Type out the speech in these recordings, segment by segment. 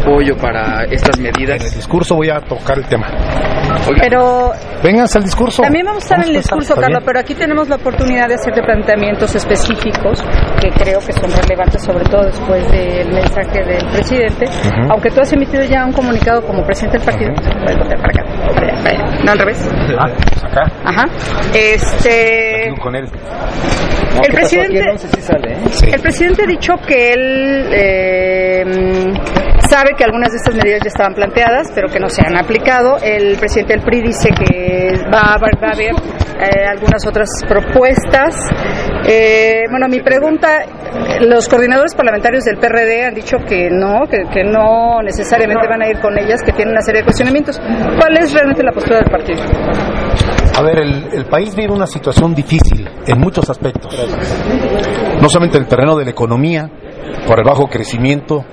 apoyo para estas medidas. En el discurso voy a tocar el tema. Pero vénganse al discurso. También vamos a estar en el discurso, Carlos, pero aquí tenemos la oportunidad de hacer planteamientos específicos que creo que son relevantes, sobre todo después del mensaje del presidente. Aunque tú has emitido ya un comunicado como presidente del partido. Puedes voltear para acá. Para allá. No, al revés. Acá. Ajá. Con él. El presidente, no sé si sale, Sí. El presidente ha dicho que él sabe que algunas de estas medidas ya estaban planteadas, pero que no se han aplicado. El presidente del PRI dice que va a haber algunas otras propuestas. Bueno, mi pregunta, los coordinadores parlamentarios del PRD han dicho que no necesariamente van a ir con ellas, que tienen una serie de cuestionamientos. ¿Cuál es realmente la postura del partido? A ver, el país vive una situación difícil en muchos aspectos. No solamente en el terreno de la economía, por el bajo crecimiento,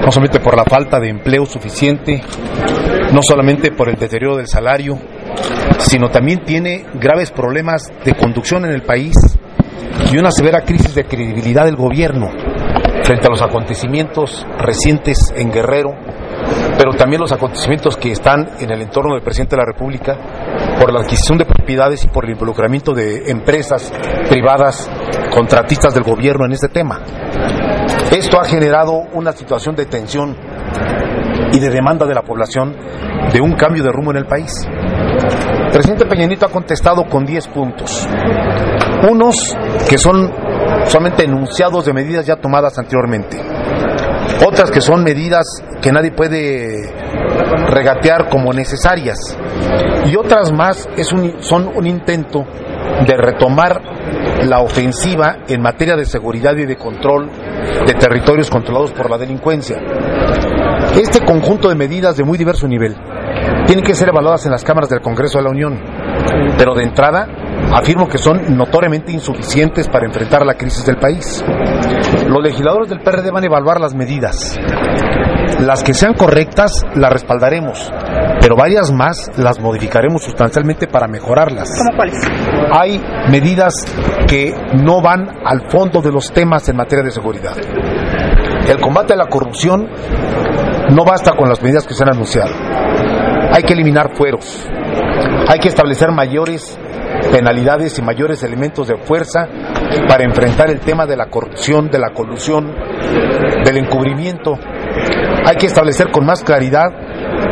no solamente por la falta de empleo suficiente, no solamente por el deterioro del salario, sino también tiene graves problemas de conducción en el país y una severa crisis de credibilidad del gobierno frente a los acontecimientos recientes en Guerrero, pero también los acontecimientos que están en el entorno del presidente de la República por la adquisición de propiedades y por el involucramiento de empresas privadas contratistas del gobierno en este tema. Esto ha generado una situación de tensión y de demanda de la población de un cambio de rumbo en el país. El presidente Peña Nieto ha contestado con 10 puntos. Unos que son solamente enunciados de medidas ya tomadas anteriormente. Otras que son medidas que nadie puede regatear como necesarias. Y otras más son un intento de retomar la ofensiva en materia de seguridad y de control de territorios controlados por la delincuencia. Este conjunto de medidas de muy diverso nivel tienen que ser evaluadas en las cámaras del Congreso de la Unión, pero de entrada afirmo que son notoriamente insuficientes para enfrentar la crisis del país. Los legisladores del PRD van a evaluar las medidas. Las que sean correctas las respaldaremos, pero varias más las modificaremos sustancialmente para mejorarlas. ¿Cómo cuáles? Hay medidas que no van al fondo de los temas en materia de seguridad. El combate a la corrupción no basta con las medidas que se han anunciado. Hay que eliminar fueros. Hay que establecer mayores penalidades y mayores elementos de fuerza para enfrentar el tema de la corrupción, de la colusión, del encubrimiento. Hay que establecer con más claridad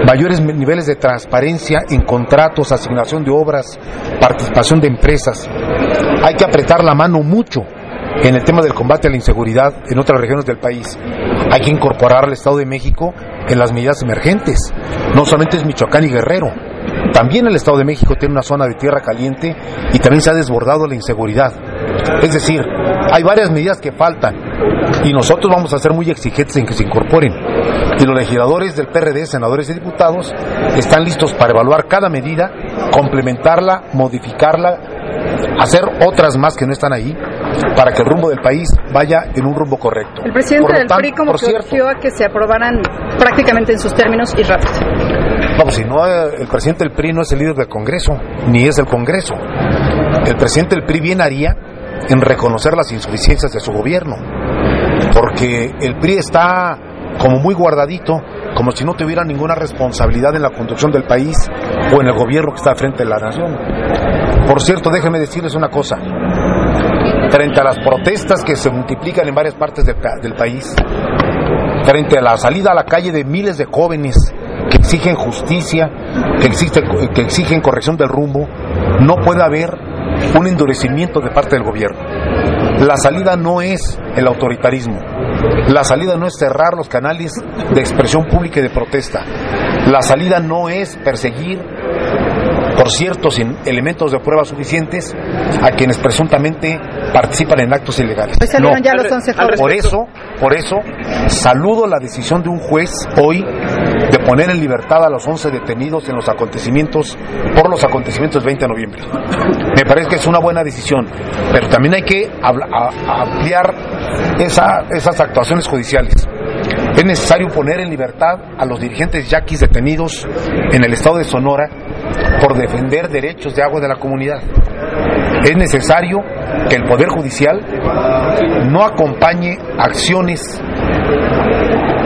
mayores niveles de transparencia en contratos, asignación de obras, participación de empresas. Hay que apretar la mano mucho en el tema del combate a la inseguridad en otras regiones del país. Hay que incorporar al Estado de México en las medidas emergentes. No solamente es Michoacán y Guerrero, también el Estado de México tiene una zona de tierra caliente y también se ha desbordado la inseguridad. Es decir, hay varias medidas que faltan y nosotros vamos a ser muy exigentes en que se incorporen. Y los legisladores del PRD, senadores y diputados, están listos para evaluar cada medida, complementarla, modificarla, hacer otras más que no están ahí, para que el rumbo del país vaya en un rumbo correcto. El presidente del PRI como que urgió a que se aprobaran prácticamente en sus términos y rápido. Vamos, si no, el presidente del PRI no es el líder del Congreso, ni es el Congreso. El presidente del PRI bien haría en reconocer las insuficiencias de su gobierno, porque el PRI está como muy guardadito, como si no tuviera ninguna responsabilidad en la conducción del país o en el gobierno que está frente a la nación. Por cierto, déjenme decirles una cosa. Frente a las protestas que se multiplican en varias partes del país, frente a la salida a la calle de miles de jóvenes que exigen justicia, que exigen corrección del rumbo, no puede haber un endurecimiento de parte del gobierno. La salida no es el autoritarismo. La salida no es cerrar los canales de expresión pública y de protesta. La salida no es perseguir, por cierto, sin elementos de prueba suficientes, a quienes presuntamente participan en actos ilegales. Hoy salieron ya los 11 jóvenes. Por eso, saludo la decisión de un juez hoy de poner en libertad a los 11 detenidos por los acontecimientos del 20 de noviembre. Me parece que es una buena decisión, pero también hay que ampliar esas actuaciones judiciales. Es necesario poner en libertad a los dirigentes yaquis detenidos en el estado de Sonora por defender derechos de agua de la comunidad. Es necesario que el Poder Judicial no acompañe acciones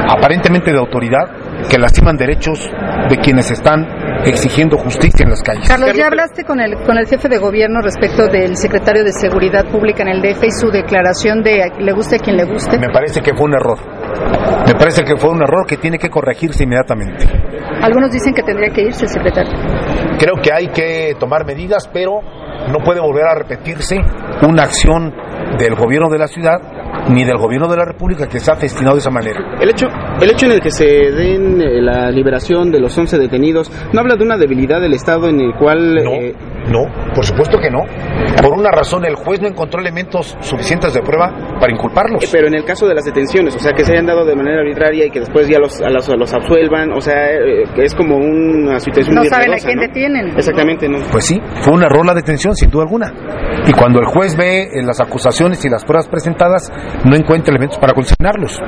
aparentemente de autoridad, que lastiman derechos de quienes están exigiendo justicia en las calles. Carlos, ¿ya hablaste con el jefe de gobierno respecto del secretario de Seguridad Pública en el DF y su declaración de le guste a quien le guste? Me parece que fue un error. Me parece que fue un error que tiene que corregirse inmediatamente. Algunos dicen que tendría que irse el secretario. Creo que hay que tomar medidas, pero no puede volver a repetirse una acción del gobierno de la ciudad ni del gobierno de la República que se ha festinado de esa manera. El hecho en el que se den la liberación de los 11 detenidos, ¿no habla de una debilidad del Estado en el cual...? No, por supuesto que no. Por una razón, el juez no encontró elementos suficientes de prueba para inculparlos. Pero en el caso de las detenciones, o sea, que se hayan dado de manera arbitraria y que después ya los absuelvan, o sea, es como una situación no muy saben riesgosa, a quién ¿no? Detienen. Exactamente, ¿no? Pues sí, fue un error la detención, sin duda alguna. Y cuando el juez ve las acusaciones y las pruebas presentadas, no encuentra elementos para consignarlos.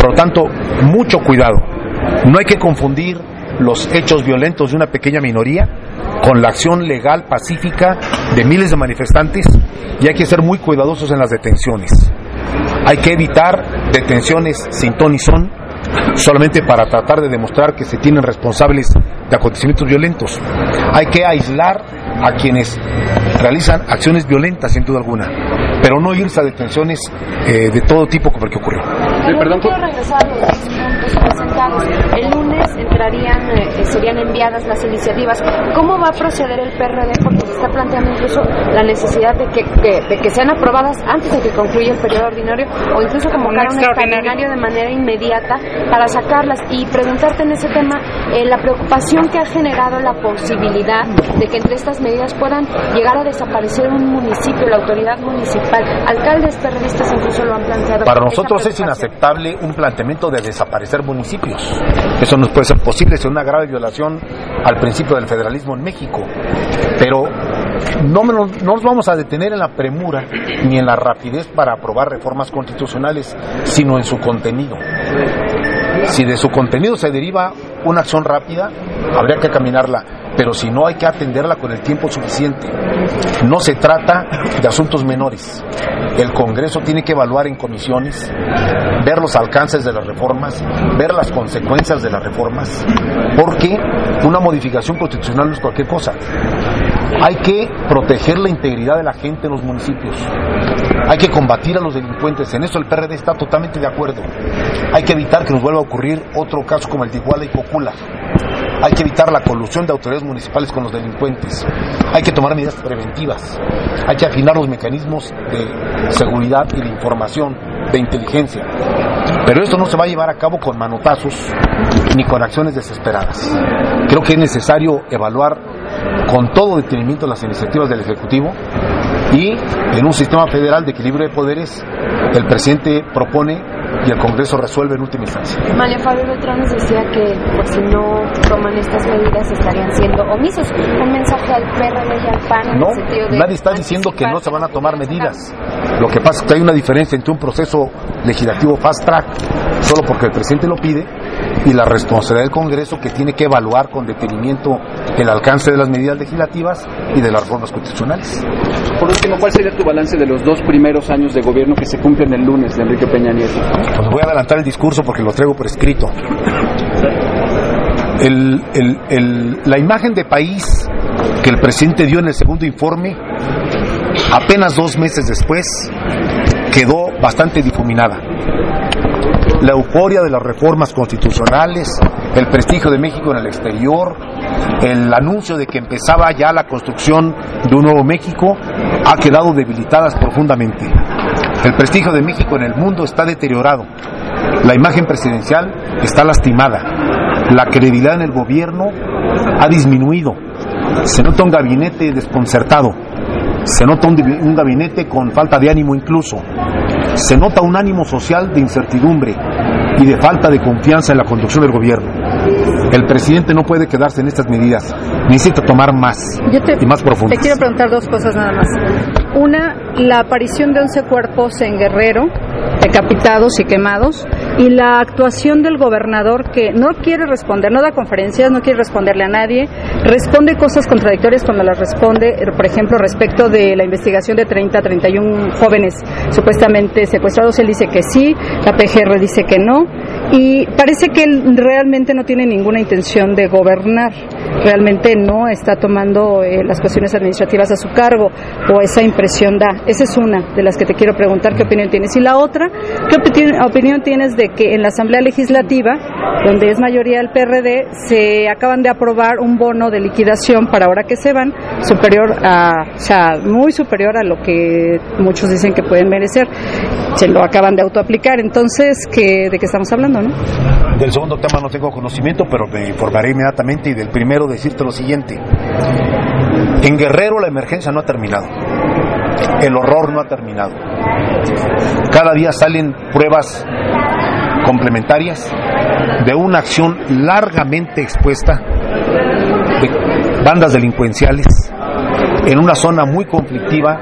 Por lo tanto, mucho cuidado. No hay que confundir los hechos violentos de una pequeña minoría con la acción legal pacífica de miles de manifestantes, y hay que ser muy cuidadosos en las detenciones. Hay que evitar detenciones sin ton ni son, solamente para tratar de demostrar que se tienen responsables de acontecimientos violentos. Hay que aislar a quienes realizan acciones violentas, sin duda alguna, pero no irse a detenciones de todo tipo como el que ocurrió. Perdón, quiero regresar a los 10 puntos presentados. El lunes serían enviadas las iniciativas. ¿Cómo va a proceder el PRD? Porque se está planteando incluso la necesidad de que sean aprobadas antes de que concluya el periodo ordinario, o incluso convocar un extraordinario de manera inmediata para sacarlas. Y preguntarte en ese tema, la preocupación que ha generado la posibilidad de que entre estas medidas puedan llegar a desaparecer un municipio, la autoridad municipal. Alcaldes perredistas incluso lo han planteado. Para nosotros es inaceptable un planteamiento de desaparecer municipios. Eso no puede ser posible, es una grave violación al principio del federalismo en México. Pero no nos vamos a detener en la premura ni en la rapidez para aprobar reformas constitucionales, sino en su contenido. Si de su contenido se deriva una acción rápida, habría que caminarla, pero si no, hay que atenderla con el tiempo suficiente. No se trata de asuntos menores. El Congreso tiene que evaluar en comisiones, ver los alcances de las reformas, ver las consecuencias de las reformas, porque una modificación constitucional no es cualquier cosa. Hay que proteger la integridad de la gente en los municipios. Hay que combatir a los delincuentes. En eso el PRD está totalmente de acuerdo. Hay que evitar que nos vuelva a ocurrir otro caso como el de Iguala y Cocula. Hay que evitar la colusión de autoridades municipales con los delincuentes. Hay que tomar medidas preventivas. Hay que afinar los mecanismos de seguridad y de información, de inteligencia. Pero esto no se va a llevar a cabo con manotazos ni con acciones desesperadas. Creo que es necesario evaluar con todo detenimiento las iniciativas del Ejecutivo, y en un sistema federal de equilibrio de poderes el presidente propone y el Congreso resuelve en última instancia. María Fabio Beltrán nos decía que pues, si no toman estas medidas estarían siendo omisos. Un mensaje al PRD y al PAN. No, en el sentido de nadie está diciendo que no se van a tomar medidas. Lo que pasa es que hay una diferencia entre un proceso legislativo fast track, solo porque el presidente lo pide, y la responsabilidad del Congreso, que tiene que evaluar con detenimiento el alcance de las medidas legislativas y de las reformas constitucionales. Por último, ¿cuál sería tu balance de los 2 primeros años de gobierno que se cumplen el lunes de Enrique Peña Nieto? Pues voy a adelantar el discurso porque lo traigo por escrito. La imagen de país que el presidente dio en el segundo informe, apenas 2 meses después, quedó bastante difuminada. La euforia de las reformas constitucionales, el prestigio de México en el exterior, el anuncio de que empezaba ya la construcción de un nuevo México, ha quedado debilitadas profundamente. El prestigio de México en el mundo está deteriorado. La imagen presidencial está lastimada. La credibilidad en el gobierno ha disminuido. Se nota un gabinete desconcertado. Se nota un gabinete con falta de ánimo incluso. Se nota un ánimo social de incertidumbre y de falta de confianza en la conducción del gobierno. El presidente no puede quedarse en estas medidas. Necesita tomar más y más profundas. Te quiero preguntar 2 cosas nada más. Una, la aparición de 11 cuerpos en Guerrero, decapitados y quemados, y la actuación del gobernador, que no quiere responder, no da conferencias, no quiere responderle a nadie, responde cosas contradictorias cuando las responde, por ejemplo, respecto de la investigación de 30 a 31 jóvenes supuestamente secuestrados. Él dice que sí, la PGR dice que no, y parece que él realmente no tiene ninguna intención de gobernar, realmente no está tomando las cuestiones administrativas a su cargo, o esa impresión da. Esa es una de las que te quiero preguntar qué opinión tienes. Y la otra, ¿qué opinión tienes de que en la Asamblea Legislativa, donde es mayoría el PRD, se acaban de aprobar un bono de liquidación para ahora que se van, superior a, o sea, muy superior a lo que muchos dicen que pueden merecer? Se lo acaban de autoaplicar. Entonces, ¿de qué estamos hablando, no? Del segundo tema no tengo conocimiento, pero me informaré inmediatamente. Y del primero decirte lo siguiente: en Guerrero la emergencia no ha terminado, el horror no ha terminado. Cada día salen pruebas complementarias de una acción largamente expuesta de bandas delincuenciales en una zona muy conflictiva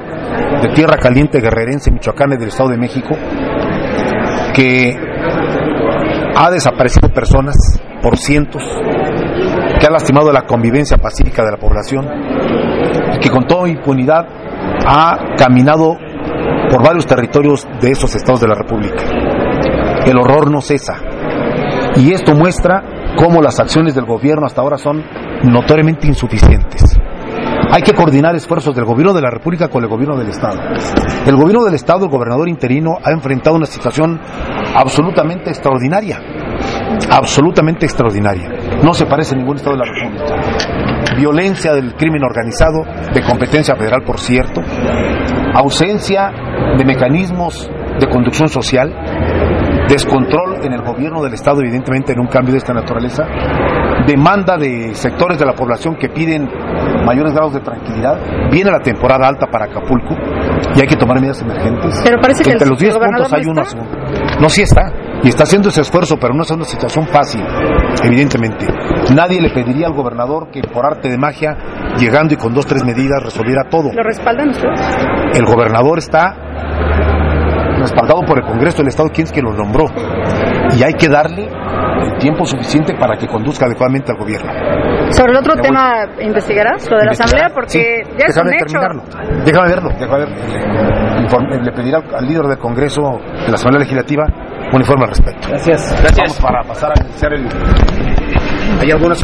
de tierra caliente guerrerense, michoacana, del Estado de México, que ha desaparecido personas por cientos, que ha lastimado la convivencia pacífica de la población y que con toda impunidad ha caminado por varios territorios de esos estados de la República. El horror no cesa, y esto muestra cómo las acciones del gobierno hasta ahora son notoriamente insuficientes. Hay que coordinar esfuerzos del gobierno de la República con el gobierno del Estado. El gobierno del Estado, el gobernador interino, ha enfrentado una situación absolutamente extraordinaria. Absolutamente extraordinaria. No se parece a ningún Estado de la República. Violencia del crimen organizado, de competencia federal, por cierto. Ausencia de mecanismos de conducción social. Descontrol en el gobierno del Estado, evidentemente, en un cambio de esta naturaleza. Demanda de sectores de la población que piden mayores grados de tranquilidad. Viene la temporada alta para Acapulco y hay que tomar medidas emergentes. Pero parece que entre los 10 puntos hay uno. No, sí está, y está haciendo ese esfuerzo, pero no es una situación fácil, evidentemente. Nadie le pediría al gobernador que por arte de magia, llegando y con 2 o 3 medidas, resolviera todo. ¿Lo respaldan ustedes? El gobernador está respaldado por el Congreso del Estado, quien es que lo nombró, y hay que darle el tiempo suficiente para que conduzca adecuadamente al gobierno. Sobre el otro tema, ¿investigarás lo de la Asamblea? Porque sí, ya es un hecho. Déjame verlo. Le pediré al líder del Congreso de la Asamblea Legislativa un informe al respecto. Gracias. Vamos para pasar a iniciar el... Hay algunas